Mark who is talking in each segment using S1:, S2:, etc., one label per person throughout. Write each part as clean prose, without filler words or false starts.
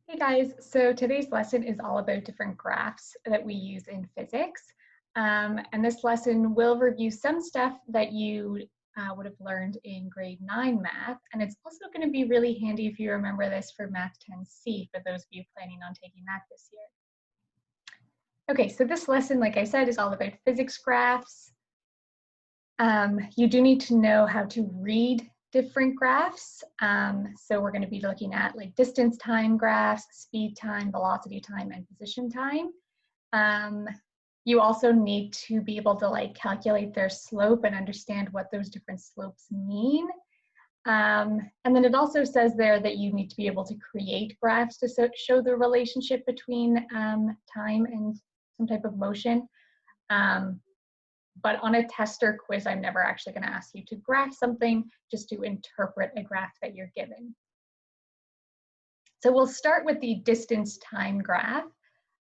S1: Hey guys, so today's lesson is all about different graphs that we use in physics. And this lesson will review some stuff that you would have learned in grade 9 math. And it's also going to be really handy if you remember this for Math 10C for those of you planning on taking that this year. Okay, so this lesson, like I said, is all about physics graphs. You do need to know how to read different graphs. So we're going to be looking at like distance time graphs, speed time, velocity time, and position time. You also need to be able to like calculate their slope and understand what those different slopes mean. And then it also says there that you need to be able to create graphs to show the relationship between time and some type of motion. But on a test or quiz, I'm never actually going to ask you to graph something, just to interpret a graph that you're given. So we'll start with the distance time graph.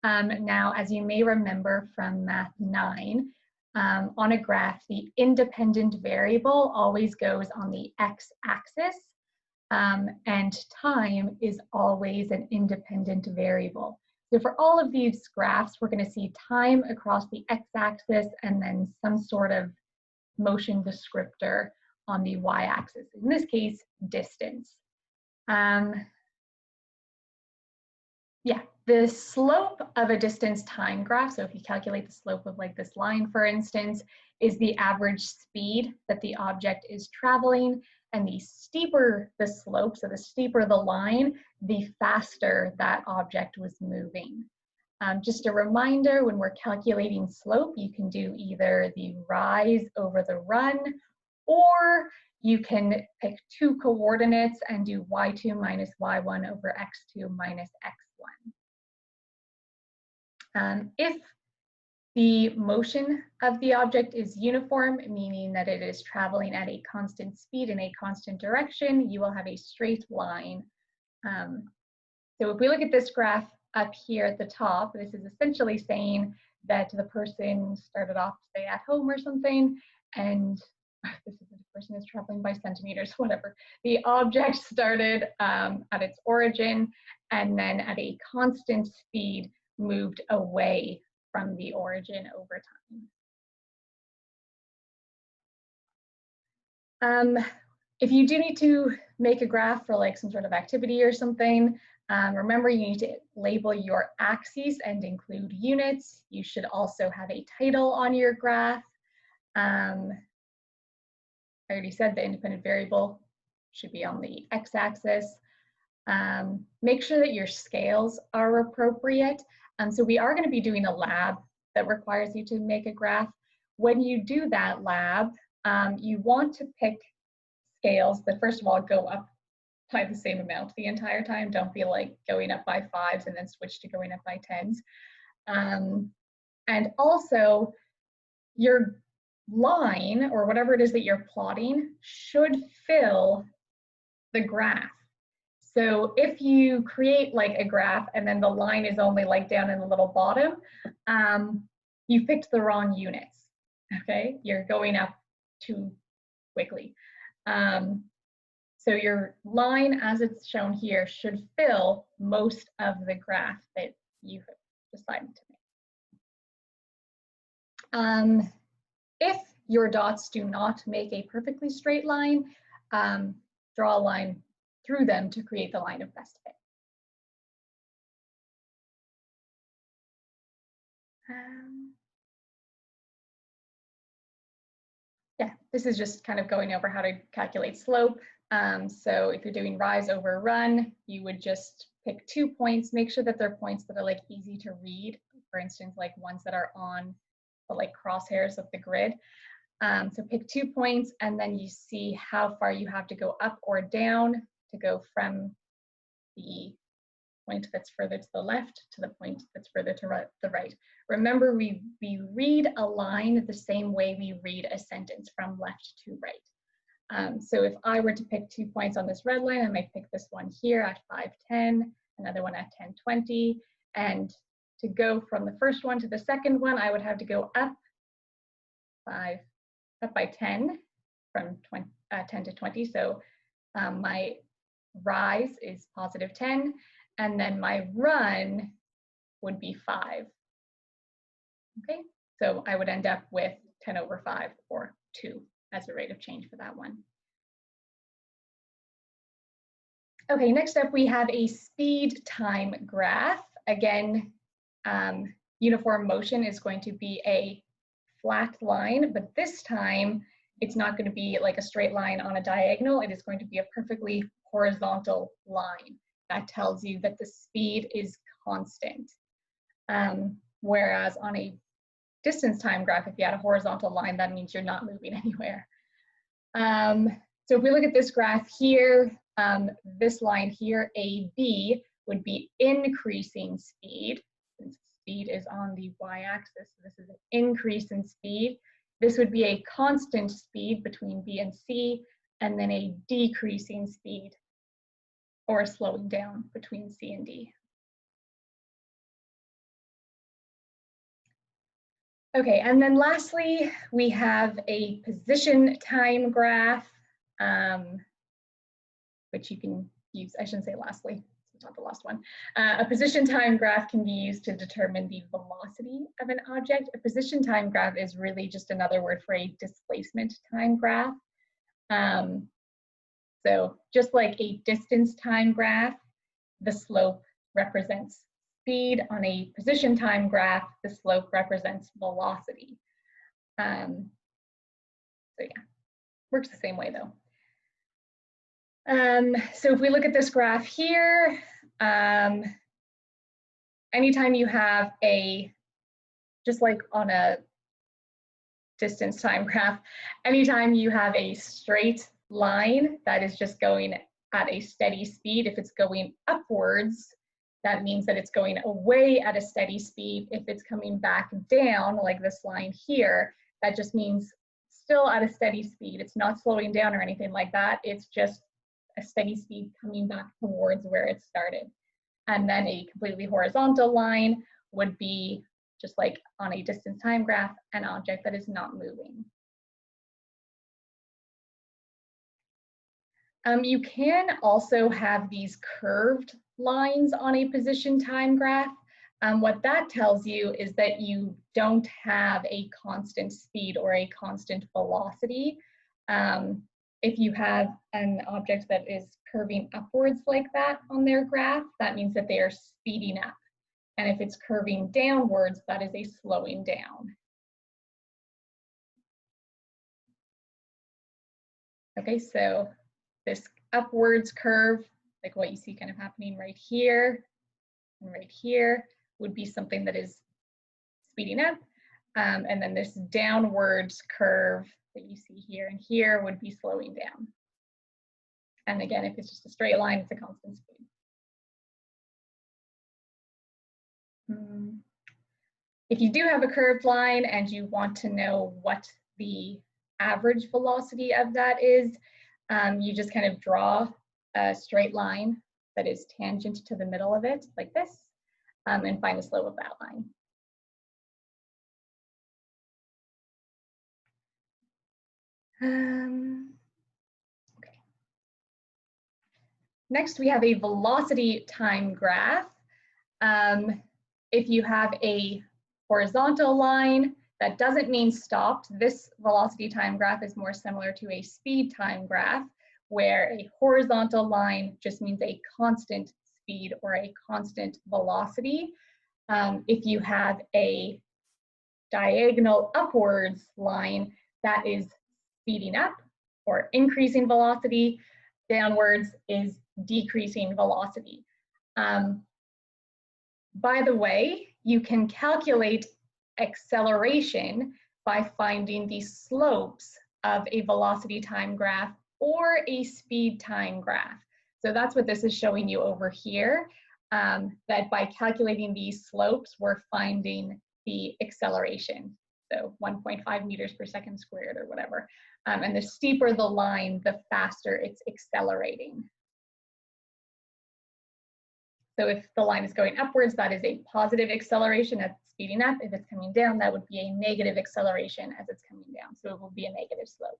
S1: Now, as you may remember from Math 9, on a graph, the independent variable always goes on the x-axis, and time is always an independent variable. So for all of these graphs, we're going to see time across the x-axis and then some sort of motion descriptor on the y-axis. In this case, distance. Yeah, the slope of a distance time graph, so if you calculate the slope of like this line, for instance, is the average speed that the object is traveling. And the steeper the slope, so the steeper the line, the faster that object was moving. Just a reminder, when we're calculating slope, you can do either the rise over the run, or you can pick two coordinates and do y2 minus y1 over x2 minus x1. If the motion of the object is uniform, meaning that it is traveling at a constant speed in a constant direction, you will have a straight line. So if we look at this graph up here at the top, this is essentially saying that the person started off, say, at home or something, and this is the person is traveling by centimeters, whatever. The object started at its origin and then at a constant speed moved away from the origin over time. If you do need to make a graph for like some sort of activity or something, remember you need to label your axes and include units. You should also have a title on your graph. I already said the independent variable should be on the x-axis. Make sure that your scales are appropriate. So we are going to be doing a lab that requires you to make a graph. When you do that lab, you want to pick scales that first of all go up by the same amount the entire time. Don't be like going up by 5s and then switch to going up by 10s. And also your line or whatever it is that you're plotting should fill the graph. So if you create like a graph and then the line is only like down in the little bottom, you picked the wrong units, okay? You're going up too quickly. So your line, as it's shown here, should fill most of the graph that you have decided to make. If your dots do not make a perfectly straight line, draw a line through them to create the line of best fit. Yeah, this is just kind of going over how to calculate slope. So if you're doing rise over run, you would just pick 2 points, make sure that they're points that are like easy to read. For instance, like ones that are on the like crosshairs of the grid. So pick 2 points and then you see how far you have to go up or down to go from the point that's further to the left to the point that's further to the right. Remember, we read a line the same way we read a sentence, from left to right. So if I were to pick 2 points on this red line, I might pick this one here at 5:10, another one at 10:20, and to go from the first one to the second one, I would have to go up by 10 from 10 to 20. So my rise is positive 10, and then my run would be 5. Okay, so I would end up with 10 over 5 or 2 as a rate of change for that one. Okay, next up we have a speed time graph. Again, uniform motion is going to be a flat line, but this time it's not going to be like a straight line on a diagonal. It is going to be a perfectly horizontal line. That tells you that the speed is constant. Whereas on a distance time graph, if you had a horizontal line, that means you're not moving anywhere. So if we look at this graph here, this line here, AB, would be increasing speed. Since speed is on the y-axis, so this is an increase in speed. This would be a constant speed between B and C, and then a decreasing speed or a slowing down between C and D. Okay, and then lastly, we have a position time graph, which you can use, I shouldn't say lastly, it's not the last one. A position time graph can be used to determine the velocity of an object. A position time graph is really just another word for a displacement time graph. So just like a distance time graph, the slope represents speed. On a position time graph, the slope represents velocity. So yeah, works the same way though. So if we look at this graph here, anytime you have just like on a distance time graph, anytime you have a straight line that is just going at a steady speed, if it's going upwards, that means that it's going away at a steady speed. If it's coming back down, like this line here, that just means still at a steady speed. It's not slowing down or anything like that. It's just a steady speed coming back towards where it started. And then a completely horizontal line would be just like on a distance time graph, an object that is not moving. You can also have these curved lines on a position time graph. What that tells you is that you don't have a constant speed or a constant velocity. If you have an object that is curving upwards like that on their graph, that means that they are speeding up. And if it's curving downwards, that is a slowing down. Okay, so this upwards curve, like what you see kind of happening right here and right here, would be something that is speeding up. And then this downwards curve that you see here and here would be slowing down. And again, if it's just a straight line, it's a constant speed. If you do have a curved line and you want to know what the average velocity of that is, you just kind of draw a straight line that is tangent to the middle of it, like this, and find the slope of that line. Okay. Next, we have a velocity time graph. If you have a horizontal line, that doesn't mean stopped. This velocity time graph is more similar to a speed time graph, where a horizontal line just means a constant speed or a constant velocity. If you have a diagonal upwards line, that is speeding up or increasing velocity. Downwards is decreasing velocity. By the way, you can calculate acceleration by finding the slopes of a velocity time graph or a speed time graph. So that's what this is showing you over here, that by calculating these slopes, we're finding the acceleration. So 1.5 meters per second squared or whatever. And the steeper the line, the faster it's accelerating. So if the line is going upwards, that is a positive acceleration as it's speeding up. If it's coming down, that would be a negative acceleration as it's coming down. So it will be a negative slope.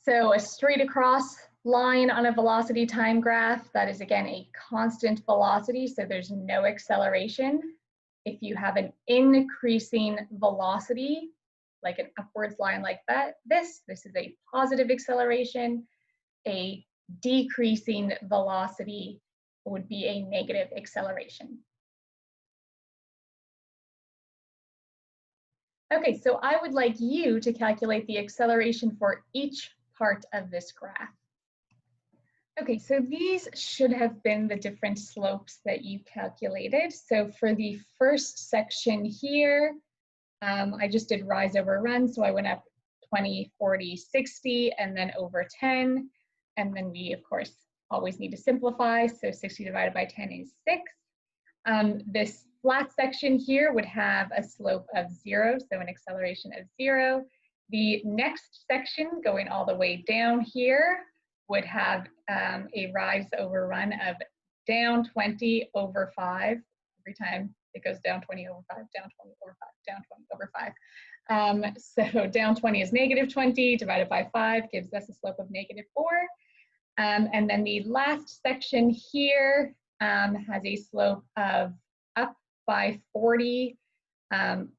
S1: So a straight across line on a velocity time graph, that is again a constant velocity, so there's no acceleration. If you have an increasing velocity, like an upwards line like that, this is a positive acceleration. A decreasing velocity would be a negative acceleration. Okay, so I would like you to calculate the acceleration for each part of this graph. Okay, so these should have been the different slopes that you calculated. So for the first section here, I just did rise over run. So I went up 20, 40, 60, and then over 10. And then we, of course, always need to simplify. So 60 divided by 10 is 6. This flat section here would have a slope of 0, so an acceleration of 0. The next section going all the way down here would have a rise over run of down 20 over 5. Every time it goes down 20 over 5, down 20 over 5, down 20 over 5. So down 20 is negative 20 divided by 5 gives us a slope of negative 4. And then the last section here has a slope of up by 40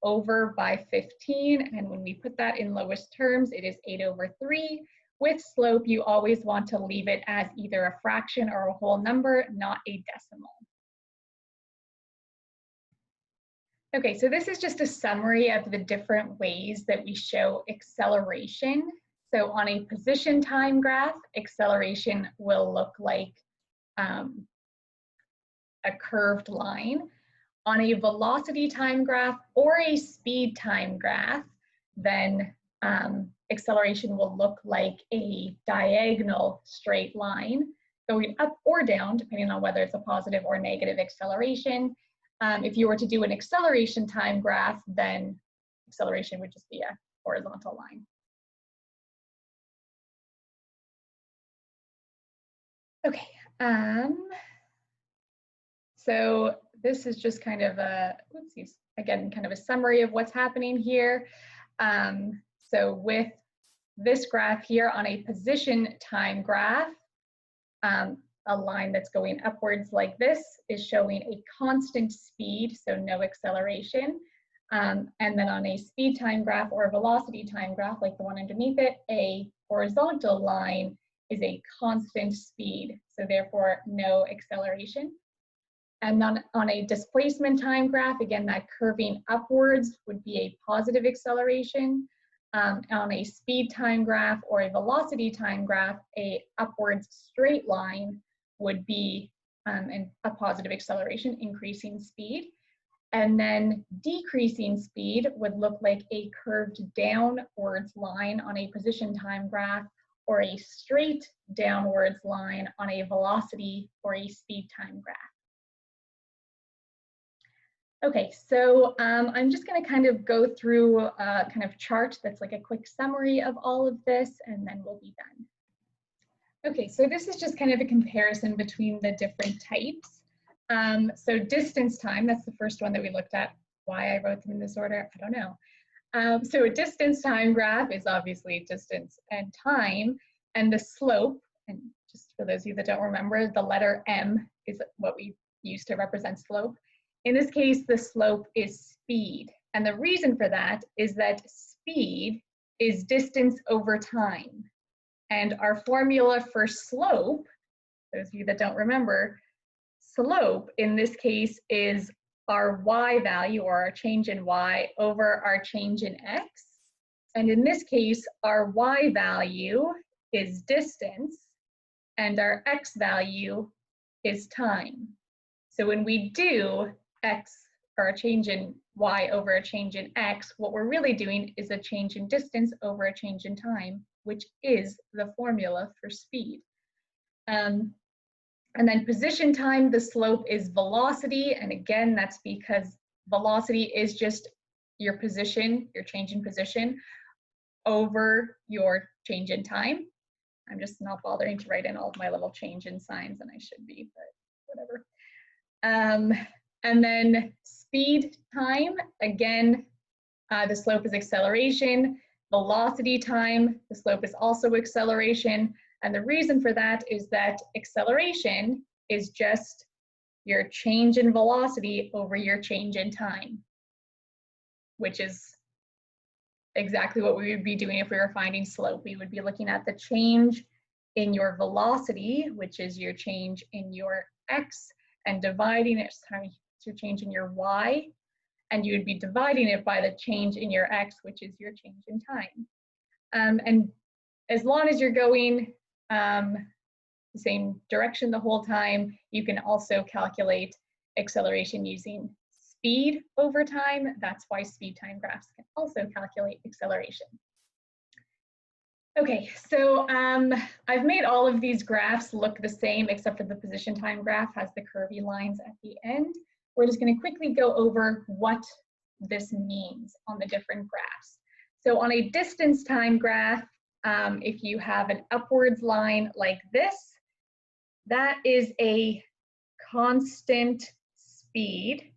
S1: over by 15. And when we put that in lowest terms, it is 8 over 3. With slope, you always want to leave it as either a fraction or a whole number, not a decimal. Okay, so this is just a summary of the different ways that we show acceleration. So on a position time graph, acceleration will look like a curved line. On a velocity time graph or a speed time graph, then acceleration will look like a diagonal straight line going up or down, depending on whether it's a positive or negative acceleration. If you were to do an acceleration time graph, then acceleration would just be a horizontal line. Okay, so this is just kind of a, oopsies, again, kind of a summary of what's happening here. So with this graph here on a position time graph, a line that's going upwards like this is showing a constant speed, so no acceleration. And then on a speed time graph or a velocity time graph, like the one underneath it, a horizontal line is a constant speed, so therefore no acceleration. And then on a displacement time graph, again, that curving upwards would be a positive acceleration. On a speed time graph or a velocity time graph, a upwards straight line would be a positive acceleration, increasing speed. And then decreasing speed would look like a curved downwards line on a position time graph or a straight downwards line on a velocity or a speed time graph. Okay, so I'm just going to kind of go through a kind of chart that's like a quick summary of all of this, and then we'll be done. Okay, so this is just kind of a comparison between the different types. So distance time, that's the first one that we looked at. Why I wrote them in this order, I don't know. So a distance time graph is obviously distance and time, and the slope, and just for those of you that don't remember, the letter M is what we use to represent slope. In this case, the slope is speed. And the reason for that is that speed is distance over time. And our formula for slope, those of you that don't remember, slope in this case is our y value or our change in y over our change in x. And in this case, our y value is distance and our x value is time. So when we do x, or a change in y over a change in x, what we're really doing is a change in distance over a change in time, which is the formula for speed. And then position time, the slope is velocity, and again, that's because velocity is just your position, your change in position over your change in time. I'm just not bothering to write in all of my little change in signs, and I should be, but whatever. And then speed time, again, the slope is acceleration. velocity time, the slope is also acceleration. And the reason for that is that acceleration is just your change in velocity over your change in time, which is exactly what we would be doing if we were finding slope. We would be looking at the change in your velocity, which is your change in your x, and dividing it, sorry, your change in your y, and you would be dividing it by the change in your x, which is your change in time. And as long as you're going the same direction the whole time, you can also calculate acceleration using speed over time. That's why speed time graphs can also calculate acceleration. Okay, so I've made all of these graphs look the same except for the position time graph has the curvy lines at the end. We're just going to quickly go over what this means on the different graphs. So on a distance time graph, if you have an upwards line like this, that is a constant speed.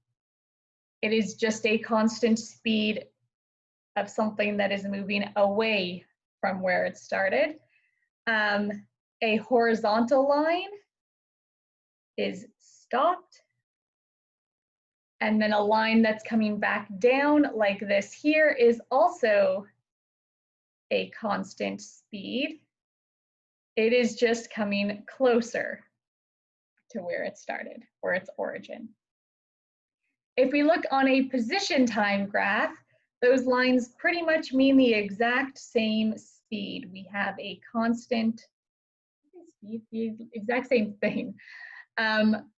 S1: It is just a constant speed of something that is moving away from where it started. A horizontal line is stopped. And then a line that's coming back down like this here is also a constant speed. It is just coming closer to where it started, or its origin. If we look on a position time graph, those lines pretty much mean the exact same speed. We have a constant speed, the exact same thing.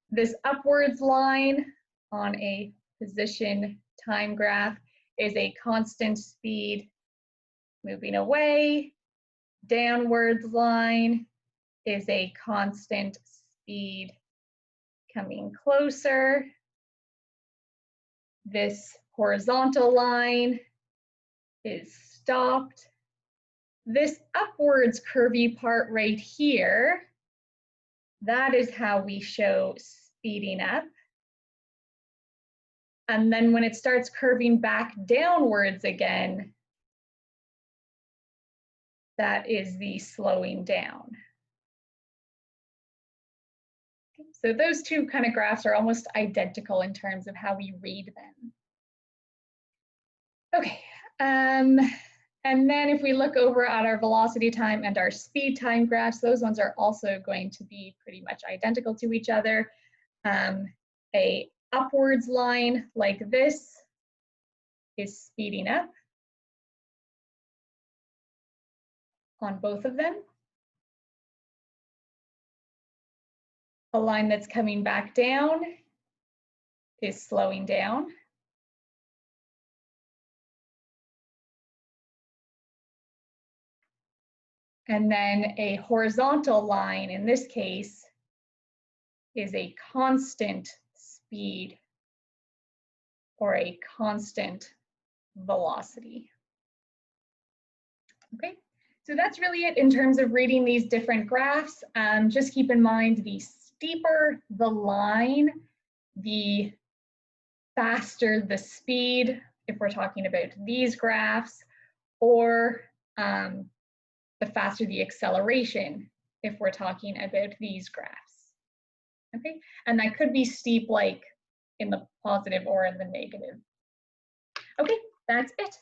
S1: This upwards line on a position time graph is a constant speed moving away. Downwards line is a constant speed coming closer. This horizontal line is stopped. This upwards curvy part right here, that is how we show speeding up. And then when it starts curving back downwards again, that is the slowing down. So those two kind of graphs are almost identical in terms of how we read them. Okay, and then if we look over at our velocity time and our speed time graphs, those ones are also going to be pretty much identical to each other. A upwards line like this is speeding up on both of them. A line that's coming back down is slowing down. And then a horizontal line, in this case, is a constant speed or a constant velocity. Okay, so that's really it in terms of reading these different graphs. Just keep in mind, the steeper the line, the faster the speed, if we're talking about these graphs, or the faster the acceleration, if we're talking about these graphs. Okay, and that could be steep like in the positive or in the negative. Okay, that's it.